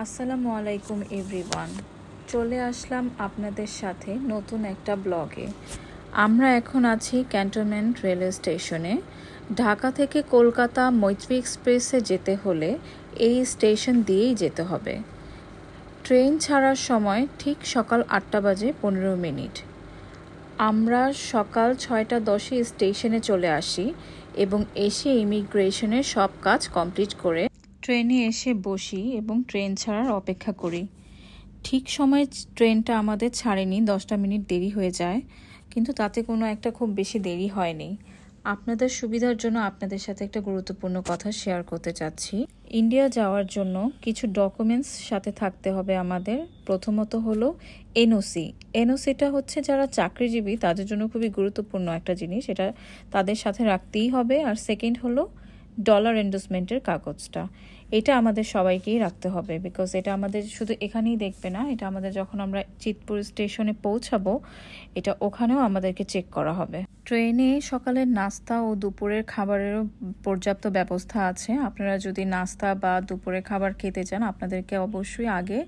আসসালামু আলাইকুম এভরিওয়ান, চলে আসলাম আপনাদের সাথে নতুন একটা ব্লগে। আমরা এখন আছি ক্যান্টনমেন্ট রেলওয়ে স্টেশনে। ঢাকা থেকে কলকাতা মৈত্রী এক্সপ্রেসে যেতে হলে এই স্টেশন দিয়েই যেতে হবে। ট্রেন ছাড়ার সময় ঠিক সকাল 8টা বাজে 15 মিনিট। আমরা সকাল 6টা 10-এ স্টেশনে চলে আসি এবং এসে ইমিগ্রেশনের সব কাজ কমপ্লিট করে ট্রেনে এসে বসি এবং ট্রেন ছাড়ার অপেক্ষা করি। ঠিক সময় ট্রেনটা আমাদের ছাড়েনি, 10টা মিনিট দেরি হয়ে যায়, কিন্তু তাতে কোনো একটা খুব বেশি দেরি হয়নি। আপনাদের সুবিধার জন্য আপনাদের সাথে একটা গুরুত্বপূর্ণ কথা শেয়ার করতে চাচ্ছি। ইন্ডিয়া যাওয়ার জন্য কিছু ডকুমেন্টস সাথে থাকতে হবে আমাদের। প্রথমত হলো এনওসি। এনওসিটা হচ্ছে যারা চাকরিজীবী তাদের জন্য খুবই গুরুত্বপূর্ণ একটা জিনিস, এটা তাদের সাথে রাখতেই হবে। আর সেকেন্ড হলো ডলার এন্ডোসমেন্টের কাগজটা। এটা আমাদের সবাইকেই রাখতে হবে, বিকজ এটা আমাদের শুধু এখানেই দেখবে না, এটা আমাদের যখন আমরা চিতপুর স্টেশনে পৌঁছাবো এটা ওখানেও আমাদেরকে চেক করা হবে। ট্রেনে সকালের নাস্তা ও দুপুরের খাবারেরও পর্যাপ্ত ব্যবস্থা আছে। আপনারা যদি নাস্তা বা দুপুরের খাবার খেতে চান আপনাদেরকে অবশ্যই আগে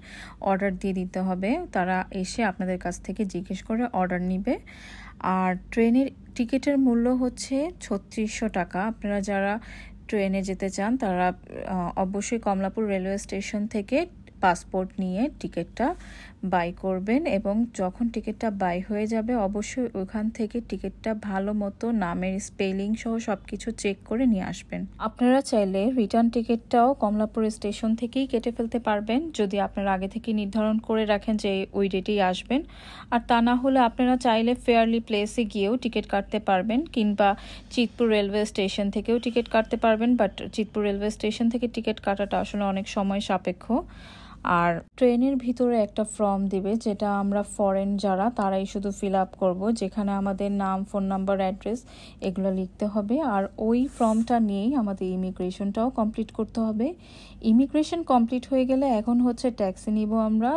অর্ডার দিয়ে দিতে হবে। তারা এসে আপনাদের কাছ থেকে জিজ্ঞেস করে অর্ডার নিবে। আর ট্রেনের টিকিটের মূল্য হচ্ছে 3600 টাকা। আপনারা যারা ট্রেনে যেতে চান তারা অবশ্যই কমলাপুর রেলওয়ে স্টেশন থেকে পাসপোর্ট নিয়ে টিকিটটা বাই করবেন, এবং যখন টিকিটটা বাই হয়ে যাবে অবশ্যই ওখান থেকে টিকিটটা ভালো মতো নামের স্পেলিং সহ সব কিছু চেক করে নিয়ে আসবেন। আপনারা চাইলে রিটার্ন টিকিটটাও কমলাপুর স্টেশন থেকেই কেটে ফেলতে পারবেন, যদি আপনারা আগে থেকে নির্ধারণ করে রাখেন যে ওই ডেটেই আসবেন। আর তা না হলে আপনারা চাইলে ফেয়ারলি প্লেসে গিয়েও টিকিট কাটতে পারবেন, কিংবা চিতপুর রেলওয়ে স্টেশন থেকেও টিকিট কাটতে পারবেন। বাট চিতপুর রেলওয়ে স্টেশন থেকে টিকিট কাটাটা আসলে অনেক সময় সাপেক্ষ। আর ট্রেনের ভিতরে একটা ফর্ম দিবে, যেটা আমরা ফরেন যারা তারাই শুধু ফিল আপ করবো, যেখানে আমাদের নাম, ফোন নাম্বার, অ্যাড্রেস এগুলো লিখতে হবে। আর ওই ফর্মটা নিয়েই আমাদের ইমিগ্রেশনটাও কমপ্লিট করতে হবে। ইমিগ্রেশন কমপ্লিট হয়ে গেলে এখন হচ্ছে ট্যাক্সি নিব আমরা,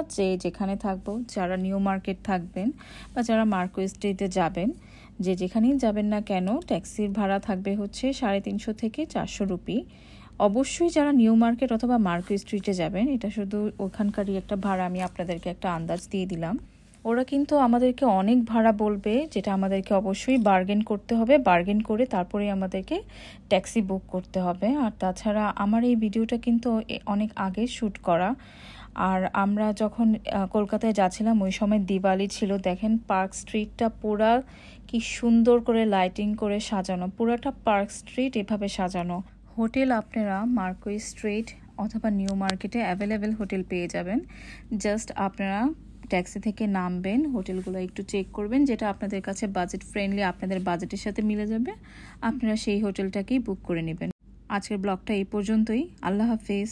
যেখানে থাকবো। যারা নিউ মার্কেট থাকবেন বা যারা মার্কো স্ট্রিটে যাবেন, যেখানেই যাবেন না কেন, ট্যাক্সির ভাড়া থাকবে হচ্ছে 350 থেকে 400 রুপি। অবশ্যই যারা নিউ মার্কেট অথবা মার্কো স্ট্রিটে যাবেন, এটা শুধু ওখানকারই একটা ভাড়া, আমি আপনাদেরকে একটা আন্দাজ দিয়ে দিলাম। ওরা কিন্তু আমাদেরকে অনেক ভাড়া বলবে, যেটা আমাদেরকে অবশ্যই বার্গেন করতে হবে। বার্গেন করে তারপরে আমাদেরকে ট্যাক্সি বুক করতে হবে। আর তাছাড়া আমার এই ভিডিওটা কিন্তু অনেক আগে শ্যুট করা। আর আমরা যখন কলকাতায় যাচ্ছিলাম ওই সময় দিওয়ালি ছিল। দেখেন পার্ক স্ট্রিটটা পুরা কি সুন্দর করে লাইটিং করে সাজানো, পুরাটা পার্ক স্ট্রিট এভাবে সাজানো। হোটেল আপনারা মার্কো স্ট্রিট অথবা নিউ মার্কেটে অ্যাভেলেবেল হোটেল পেয়ে যাবেন। জাস্ট আপনারা ট্যাক্সি থেকে নামবেন, হোটেলগুলো একটু চেক করবেন, যেটা আপনাদের কাছে বাজেট ফ্রেন্ডলি, আপনাদের বাজেটের সাথে মিলে যাবে, আপনারা সেই হোটেলটাকেই বুক করে নেবেন। আজকের ব্লগটা এই পর্যন্তই। আল্লাহ হাফেজ।